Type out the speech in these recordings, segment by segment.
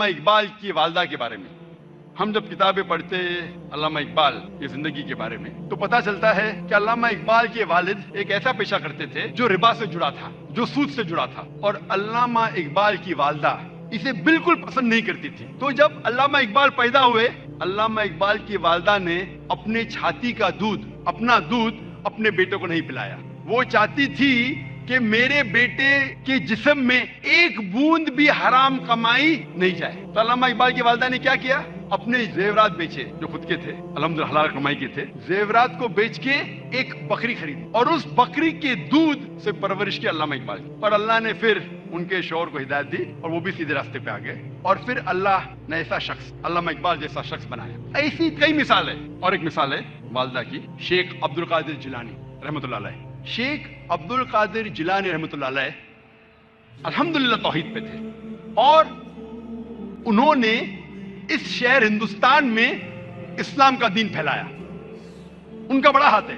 اقبال کی والدہ کے بارے میں ہم جب کتابیں پڑھتے علامہ اقبال کی زندگی کے بارے میں تو پتہ چلتا ہے کہ علامہ اقبال کے والد ایک ایسا پیشہ کرتے تھے جو ربا سے جڑا تھا، جو سود سے جڑا تھا، اور علامہ اقبال کی والدہ اسے بالکل پسند نہیں کرتی تھی۔ تو جب علامہ اقبال پیدا ہوئے، علامہ اقبال کی والدہ نے اپنے چھاتی کا دودھ، اپنا دودھ اپنے بیٹے کو نہیں پلایا۔ وہ چاہتی تھی کہ میرے بیٹے کے جسم میں ایک بوند بھی حرام کمائی نہیں جائے۔ تو علامہ اقبال کی والدہ نے کیا کیا؟ اپنے زیورات بیچے جو خود کے تھے، الحمدللہ حلال کمائی کے تھے، زیورات کو بیچ کے ایک بکری خریدی اور اس بکری کے دودھ سے پرورش کی علامہ اقبال کی۔ اور اللہ نے پھر ان کے شوہر کو ہدایت دی اور وہ بھی سیدھے راستے پہ آ گئے، اور پھر اللہ نے ایسا شخص، علامہ اقبال جیسا شخص بنایا۔ ایسی کئی مثال ہے، اور ایک مثال ہے والدہ کی، شیخ عبد القادر جیلانی رحمۃ اللہ علیہ۔ شیخ عبد القادر جیلانی رحمۃ اللہ علیہ الحمدللہ توحید پہ تھے، اور انہوں نے اس شہر ہندوستان میں اسلام کا دین پھیلایا۔ ان کا بڑا ہاتھ ہے،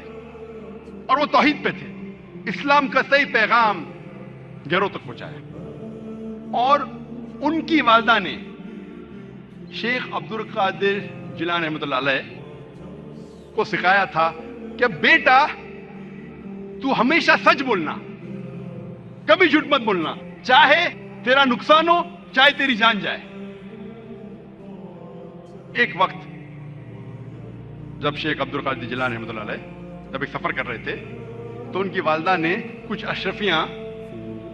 اور وہ توحید پہ تھے، اسلام کا صحیح پیغام گھروں تک پہنچایا۔ اور ان کی والدہ نے شیخ عبد القادر جیلانی رحمۃ اللہ علیہ کو سکھایا تھا کہ بیٹا تو ہمیشہ سچ بولنا، کبھی جھوٹ مت بولنا، چاہے تیرا نقصان ہو چاہے تیری جان جائے۔ ایک وقت جب شیخ عبد القادر جیلانی رحمۃ اللہ علیہ جب ایک سفر کر رہے تھے تو ان کی والدہ نے کچھ اشرفیاں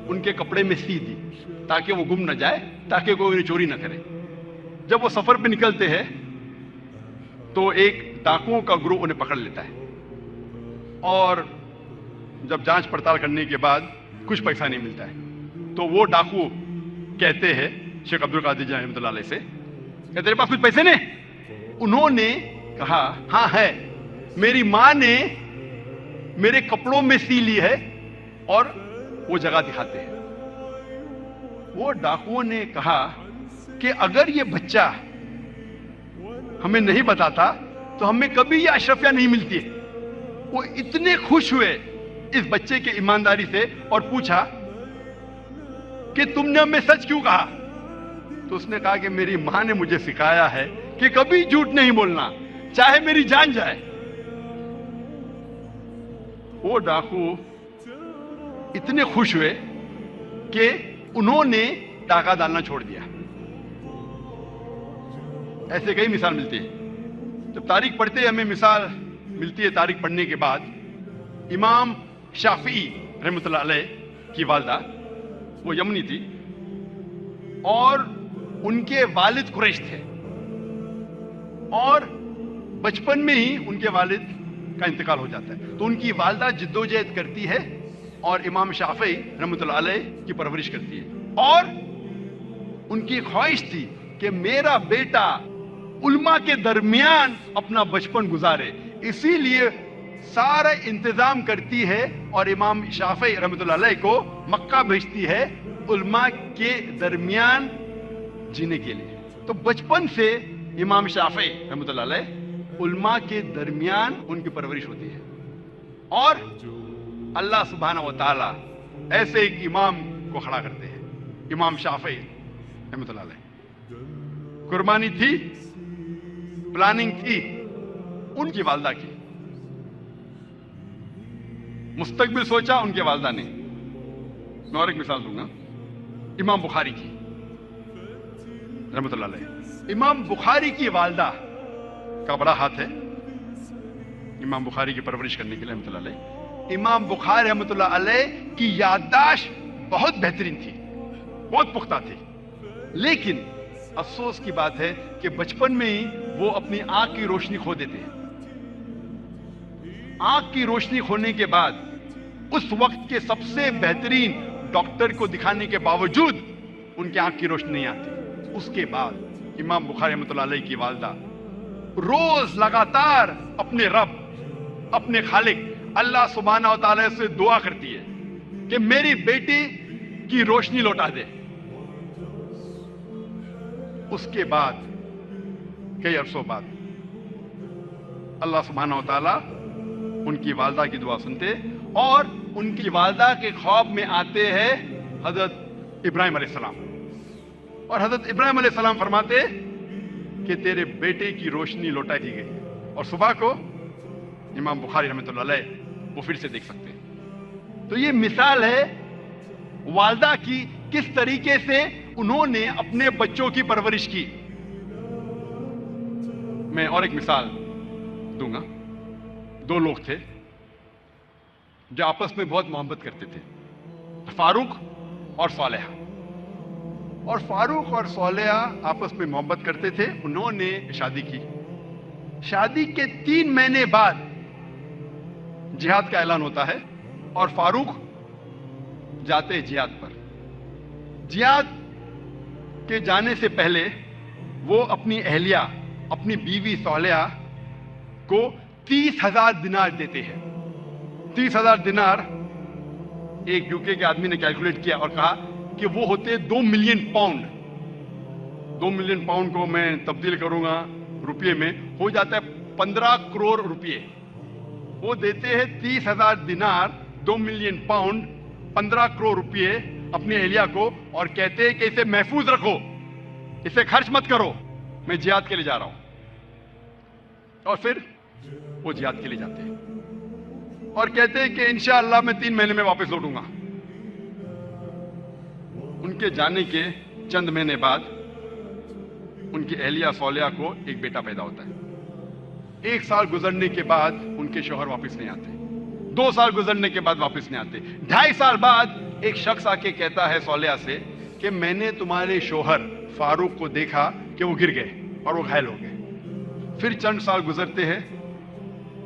ان کے کپڑے میں سی دی تاکہ وہ گم نہ جائے، تاکہ کوئی انہیں چوری نہ کرے۔ جب وہ سفر پہ نکلتے ہیں تو ایک ڈاکوؤں کا گروہ انہیں پکڑ لیتا ہے، اور جب جانچ پڑتال کرنے کے بعد کچھ پیسہ نہیں ملتا ہے تو وہ ڈاکو کہتے ہیں شیخ عبد القادر جیلانی رحمۃ اللہ علیہ سے کہ تیرے پاس کچھ پیسے نہیں؟ انہوں نے کہا ہاں ہے، میری ماں نے میرے کپڑوں میں سی لی ہے، اور وہ جگہ دکھاتے ہیں۔ وہ ڈاکوؤں نے کہا کہ اگر یہ بچہ ہمیں نہیں بتاتا تو ہمیں کبھی یہ اشرفیاں نہیں ملتی۔ وہ اتنے خوش ہوئے اس بچے کی ایمانداری سے اور پوچھا کہ تم نے ہمیں سچ کیوں کہا؟ تو اس نے کہا کہ میری ماں نے مجھے سکھایا ہے کہ کبھی جھوٹ نہیں بولنا، چاہے میری جان جائے۔ وہ ڈاکو اتنے خوش ہوئے کہ انہوں نے ڈاکہ ڈالنا چھوڑ دیا۔ ایسے کئی مثال ملتی ہے۔ جب تاریخ پڑھتے ہمیں مثال ملتی ہے، تاریخ پڑھنے کے بعد امام شافعی رحمۃ اللہ علیہ کی والدہ وہ یمنی تھی، اور ان کے والد قریش تھے، اور بچپن میں ہی ان کے والد کا انتقال ہو جاتا ہے۔ تو ان کی والدہ جدوجہد کرتی ہے اور امام شافعی رحمۃ اللہ علیہ کی پرورش کرتی ہے، اور ان کی خواہش تھی کہ میرا بیٹا علماء کے درمیان اپنا بچپن گزارے، اسی لیے سارا انتظام کرتی ہے اور امام شافعی رحمۃ اللہ علیہ کو مکہ بھیجتی ہے علماء کے درمیان جینے کے لیے۔ تو بچپن سے امام شافعی رحمۃ اللہ علیہ علماء کے درمیان ان کی پرورش ہوتی ہے، اور اللہ سبحانہ و تعالی ایسے ایک امام کو کھڑا کرتے ہیں، امام شافعی رحمۃ اللہ علیہ۔ قربانی تھی، پلاننگ تھی ان کی والدہ کی، مستقبل سوچا ان کے والدہ نے۔ میں اور ایک مثال دوں گا امام بخاری کی رحمۃ اللہ علیہ۔ امام بخاری کی والدہ کا بڑا ہاتھ ہے امام بخاری کی پرورش کرنے کے لیے رحمۃ اللہ علیہ۔ امام بخاری رحمۃ اللہ علیہ کی یادداشت بہت بہترین تھی، بہت پختہ تھی، لیکن افسوس کی بات ہے کہ بچپن میں ہی وہ اپنی آنکھ کی روشنی کھو دیتے ہیں۔ آنکھ کی روشنی کھونے کے بعد اس وقت کے سب سے بہترین ڈاکٹر کو دکھانے کے باوجود ان کی آنکھ کی روشنی نہیں آتی۔ اس کے بعد امام بخاری رحمۃ اللہ علیہ کی والدہ روز لگاتار اپنے رب، اپنے خالق اللہ سبحانہ و تعالی سے دعا کرتی ہے کہ میری بیٹی کی روشنی لوٹا دے۔ اس کے بعد کئی عرصوں بعد اللہ سبحانہ و تعالی ان کی والدہ کی دعا سنتے، اور ان کی والدہ کے خواب میں آتے ہیں حضرت ابراہیم علیہ السلام، اور حضرت ابراہیم علیہ السلام فرماتے کہ تیرے بیٹے کی روشنی لوٹا دی گئی, اور صبح کو امام بخاری رحمۃ اللہ علیہ وہ پھر سے دیکھ سکتے ہیں. تو یہ مثال ہے والدہ کی, کس طریقے سے انہوں نے اپنے بچوں کی پرورش کی. میں اور ایک مثال دوں گا. دو لوگ تھے جو آپس میں بہت محبت کرتے تھے, فاروق اور صالحہ. اور فاروق اور صالحہ آپس میں محبت کرتے تھے. انہوں نے شادی کی. شادی کے 3 مہینے بعد جہاد کا اعلان ہوتا ہے اور فاروق جاتے جہاد پر. جہاد کے جانے سے پہلے وہ اپنی اہلیہ, اپنی بیوی صالحہ کو 30,000 دینار دیتے ہیں. 30,000 دینار ایک یوکے کے آدمی نے کیلکولیٹ کیا اور کہا کہ وہ ہوتے 2 ملین پاؤنڈ. 2 ملین پاؤنڈ کو میں تبدیل کروں گا روپیے میں, ہو جاتا ہے 15 کروڑ روپیے. وہ دیتے ہیں 30,000 دینار, 2 ملین پاؤنڈ, 15 کروڑ روپیے اپنی اہلیہ کو, اور کہتے ہیں کہ اسے محفوظ رکھو, اسے خرچ مت کرو, میں جہاد کے لیے جا رہا ہوں. اور پھر وہ جہاد کے لیے جاتے ہیں اور کہتے ہیں کہ انشاءاللہ میں 3 مہینے میں واپس لوٹوں گا. ان کے جانے کے چند مہینے بعد ان کی اہلیہ صالحہ کو ایک بیٹا پیدا ہوتا ہے. 1 سال گزرنے کے بعد ان کے شوہر واپس نہیں آتے. 2 سال گزرنے کے بعد واپس نہیں آتے. 2.5 سال بعد ایک شخص آ کے کہتا ہے صالحہ سے کہ میں نے تمہارے شوہر فاروق کو دیکھا کہ وہ گر گئے اور وہ گھائل ہو گئے. پھر چند سال گزرتے ہیں,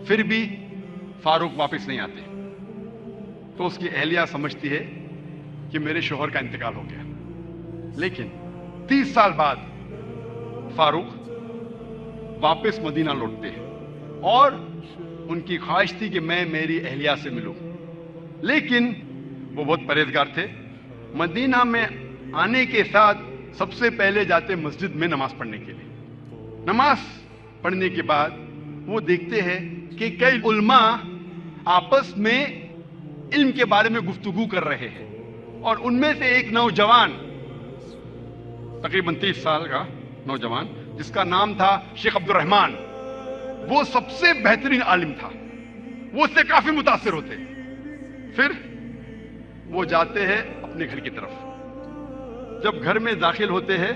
پھر بھی فاروق واپس نہیں آتے. تو اس کی اہلیہ سمجھتی ہے کہ میرے شوہر کا انتقال ہو گیا. لیکن 30 سال بعد فاروق واپس مدینہ لوٹتے ہیں اور ان کی خواہش تھی کہ میں میری اہلیہ سے ملوں. لیکن وہ بہت پرہیزگار تھے. مدینہ میں آنے کے ساتھ سب سے پہلے جاتے مسجد میں نماز پڑھنے کے لیے. نماز پڑھنے کے بعد وہ دیکھتے ہیں کہ کئی علماء آپس میں علم کے بارے میں گفتگو کر رہے ہیں, اور ان میں سے ایک نوجوان, تقریباً 30 سال کا نوجوان, جس کا نام تھا شیخ عبد الرحمن, وہ سب سے بہترین عالم تھا. وہ اس سے کافی متاثر ہوتے. پھر وہ جاتے ہیں اپنے گھر کی طرف. جب گھر میں داخل ہوتے ہیں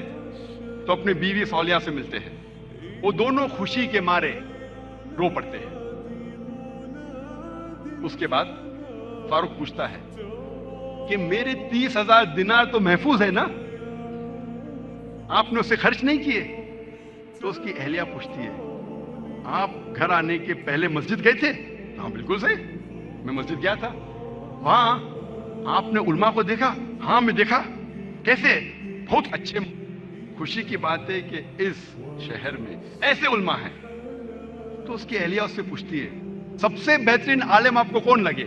تو اپنے بیوی صالحہ سے ملتے ہیں. وہ دونوں خوشی کے مارے رو پڑتے ہیں. اس کے بعد فاروق پوچھتا ہے کہ میرے 30,000 دینار تو محفوظ ہے نا, آپ نے اسے خرچ نہیں کیے؟ تو اس کی اہلیہ پوچھتی ہے آپ گھر آنے کے پہلے مسجد گئے تھے؟ ہاں بالکل صحیح, میں مسجد گیا تھا. وہاں آپ نے علماء کو دیکھا؟ ہاں میں دیکھا. کیسے؟ بہت اچھے. خوشی کی بات ہے کہ اس شہر میں ایسے علماء ہیں. تو اس کی اہلیہ اس سے پوچھتی ہے سب سے بہترین عالم آپ کو کون لگے؟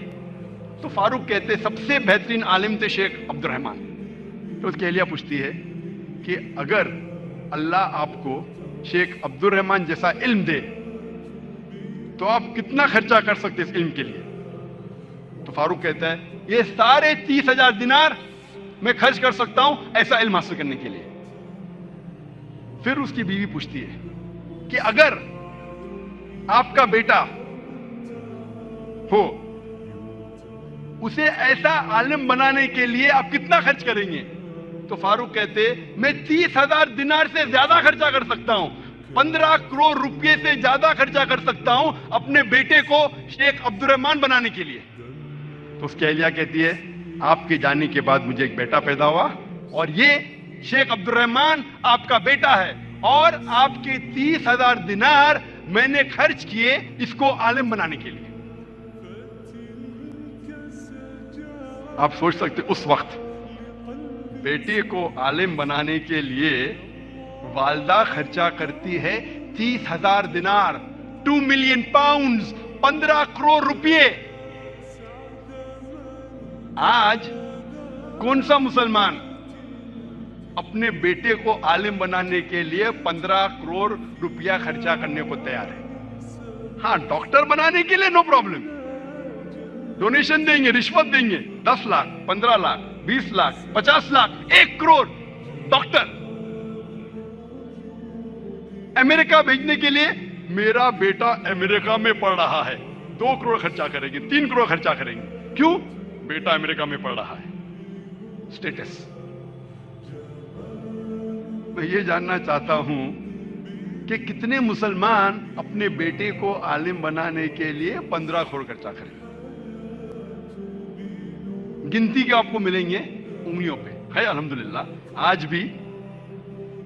تو فاروق کہتے سب سے بہترین عالم تھے شیخ عبد الرحمن. تو اس کی اہلیہ پوچھتی ہے کہ اگر اللہ آپ کو شیخ عبد الرحمن جیسا علم دے تو آپ کتنا خرچہ کر سکتے اس علم کے لیے؟ تو فاروق کہتا ہے یہ سارے 30,000 دینار میں خرچ کر سکتا ہوں ایسا علم حاصل کرنے کے لیے. پھر اس کی بیوی پوچھتی ہے کہ اگر آپ کا بیٹا ہو, اسے ایسا عالم بنانے کے لیے آپ کتنا خرچ کریں گے؟ تو فاروق کہتے میں 30,000 دینار سے زیادہ خرچہ کر سکتا ہوں, 15 کروڑ روپے سے زیادہ خرچہ کر سکتا ہوں اپنے بیٹے کو شیخ عبد الرحمن بنانے کے لیے. تو اس کی اہلیہ کہتی ہے آپ کے جانے کے بعد مجھے ایک بیٹا پیدا ہوا اور یہ شیخ عبد الرحمن آپ کا بیٹا ہے, اور آپ کے 30,000 دینار میں نے خرچ کیے اس کو عالم بنانے کے لیے. آپ سوچ سکتے اس وقت بیٹے کو عالم بنانے کے لیے والدہ خرچہ کرتی ہے 30,000 دینار, 2 ملین پاؤنڈز, 15 کروڑ روپے. آج کون سا مسلمان اپنے بیٹے کو عالم بنانے کے لیے 15 کروڑ روپیہ خرچہ کرنے کو تیار ہے؟ ہاں ڈاکٹر بنانے کے لیے نو پرابلم, ڈونیشن دیں گے, رشوت دیں گے, 10 لاکھ, 15 لاکھ, 20 لاکھ, 50 لاکھ, 1 کروڑ ڈاکٹر. امریکہ بھیجنے کے لیے میرا بیٹا امریکہ میں پڑھ رہا ہے, 2 کروڑ خرچہ کریں گے, 3 کروڑ خرچہ کریں گے. کیوں؟ بیٹا امریکہ میں پڑھ رہا ہے. اسٹیٹس. میں یہ جاننا چاہتا ہوں کہ کتنے مسلمان اپنے بیٹے کو عالم بنانے کے لیے 15 کروڑ خرچہ کریں گے. گنتی کے آپ کو ملیں گے انگلیوں پہ. ہے الحمدللہ آج بھی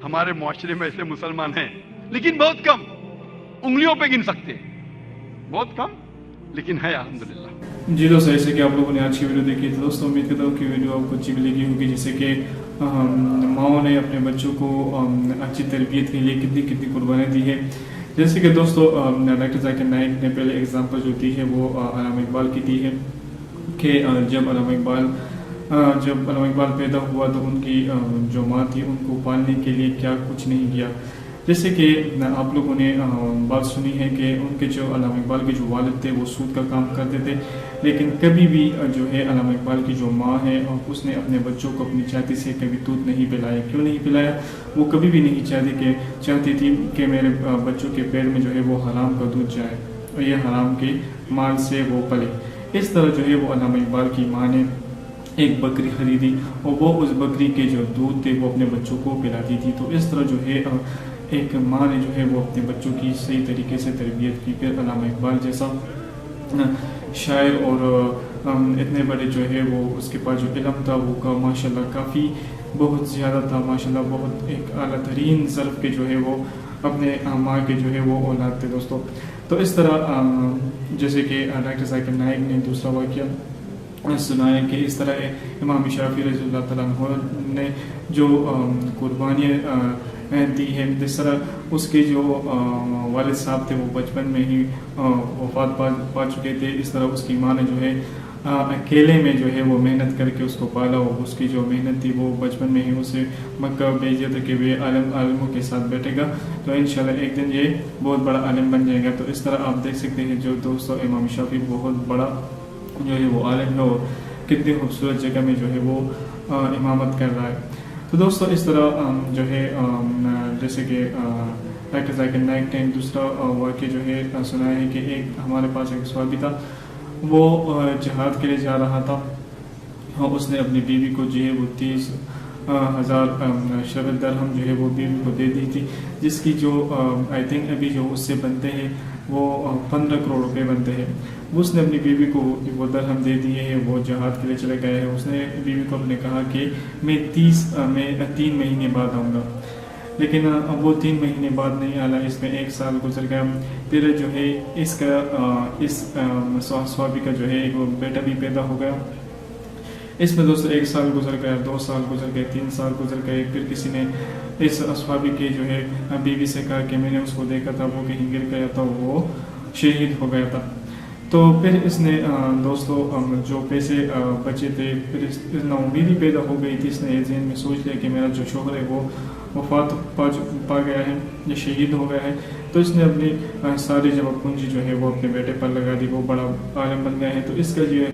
ہمارے معاشرے میں ایسے مسلمان ہیں, لیکن بہت کم, انگلیوں پہ گن سکتے ہیں, بہت کم, لیکن ہے الحمدللہ. جی دوستو, ایسے کہ آپ لوگوں نے آج کی ویڈیو دیکھی تو دوستو امید کرتا ہوں کہ ویڈیو آپ کو اچھی ملے ہوگی, جیسے کہ ماؤں نے اپنے بچوں کو اچھی تربیت کے لیے کتنی قربانیاں دی ہے. جیسے کہ دوستو ڈاکٹر ذاکر نائک نے پہلے اگزامپل جو دی ہے وہ علامہ اقبال کی دی ہے کہ جب علامہ اقبال پیدا ہوا تو ان کی جو ماں تھی ان کو پالنے کے لیے کیا کچھ نہیں کیا. جیسے کہ آپ لوگوں نے بات سنی ہے کہ ان کے جو علامہ اقبال کے جو والد تھے وہ سود کا کام کرتے تھے, لیکن کبھی بھی جو ہے علامہ اقبال کی جو ماں ہے اس نے اپنے بچوں کو اپنی چھاتی سے کبھی دودھ نہیں پلایا. کیوں نہیں پلایا؟ وہ کبھی بھی نہیں چاہتی تھی کہ میرے بچوں کے پیٹ میں جو ہے وہ حرام کا دودھ جائے اور یہ حرام کے مال سے وہ پلے. اس طرح جو ہے وہ علامہ اقبال کی ماں نے ایک بکری خریدی اور وہ اس بکری کے جو دودھ تھے وہ اپنے بچوں کو پلاتی تھی. تو اس طرح جو ہے ایک ماں نے جو ہے وہ اپنے بچوں کی صحیح طریقے سے تربیت کی. پھر علامہ اقبال جیسا شاعر اور اتنے بڑے جو ہے وہ اس کے پاس جو علم تھا وہ ماشاءاللہ کافی بہت زیادہ تھا, ماشاءاللہ بہت ایک اعلیٰ ترین ظرف کے جو ہے وہ اپنے ماں کے جو ہے وہ اولاد تھے دوستوں. تو اس طرح جیسے کہ ڈاکٹر ذاکر نائک نے دوسرا واقعہ سنایا کہ اس طرح امام شافعی رضی اللہ تعالیٰ عنہ نے جو قربانیاں دی ہے, جس طرح اس کے جو والد صاحب تھے وہ بچپن میں ہی وفات پا چکے تھے, اس طرح اس کی ماں نے جو ہے اکیلے میں جو ہے وہ محنت کر کے اس کو پالا, اور اس کی جو محنت تھی وہ بچپن میں ہی اسے مکہ بھیج دیا تھا کہ وہ عالموں کے ساتھ بیٹھے گا تو انشاءاللہ ایک دن یہ بہت بڑا عالم بن جائے گا. تو اس طرح آپ دیکھ سکتے ہیں جو دوستوں امام شافعی بہت بڑا جو ہے وہ عالم ہے اور کتنی خوبصورت جگہ میں جو ہے وہ امامت کر رہا ہے. تو دوستو اس طرح جو ہے جیسے کہ ڈاکٹر ذاکر نائک نے دوسرا واقعہ جو ہے سنایا ہے کہ ایک ہمارے پاس ایک صحابی تھا, وہ جہاد کے لیے جا رہا تھا اور اس نے اپنی بیوی کو جو ہے وہ 30,000 شرط درہم جو ہے وہ بیوی کو دے دی تھی, جس کی جو آئی تھنک ابھی جو اس سے بنتے ہیں وہ 15 کروڑ روپے بنتے ہیں. اس نے اپنی بیوی کو وہ درہم دے دیے ہیں, وہ جہاد کے لیے چلے گئے ہیں. اس نے بیوی کو اپنے کہا کہ میں 3 مہینے بعد آؤں گا, لیکن وہ 3 مہینے بعد نہیں آنا, اس میں 1 سال گزر گیا. پھر جو ہے اس صحابی کا جو ہے ایک بیٹا بھی پیدا ہو گیا. اس میں دوستو 1 سال گزر گیا, 2 سال گزر گئے, 3 سال گزر گئے. پھر کسی نے اس صحابی کے جو ہے بیوی سے کہا کہ میں نے اس کو دیکھا تھا, وہ کہیں گر گیا تھا, وہ شہید ہو گیا تھا. تو پھر اس نے دوستو جو پیسے بچے تھے, پھر اس نا امیدی پیدا ہو گئی تھی. اس نے ذہن میں سوچ لیا کہ میرا جو شوہر ہے وہ وفات پا گیا ہے یا شہید ہو گیا ہے. تو اس نے اپنی ساری جمع پونجی جو ہے وہ اپنے بیٹے پر لگا دی, وہ بڑا عالم بن گیا ہے. تو اس کا جو ہے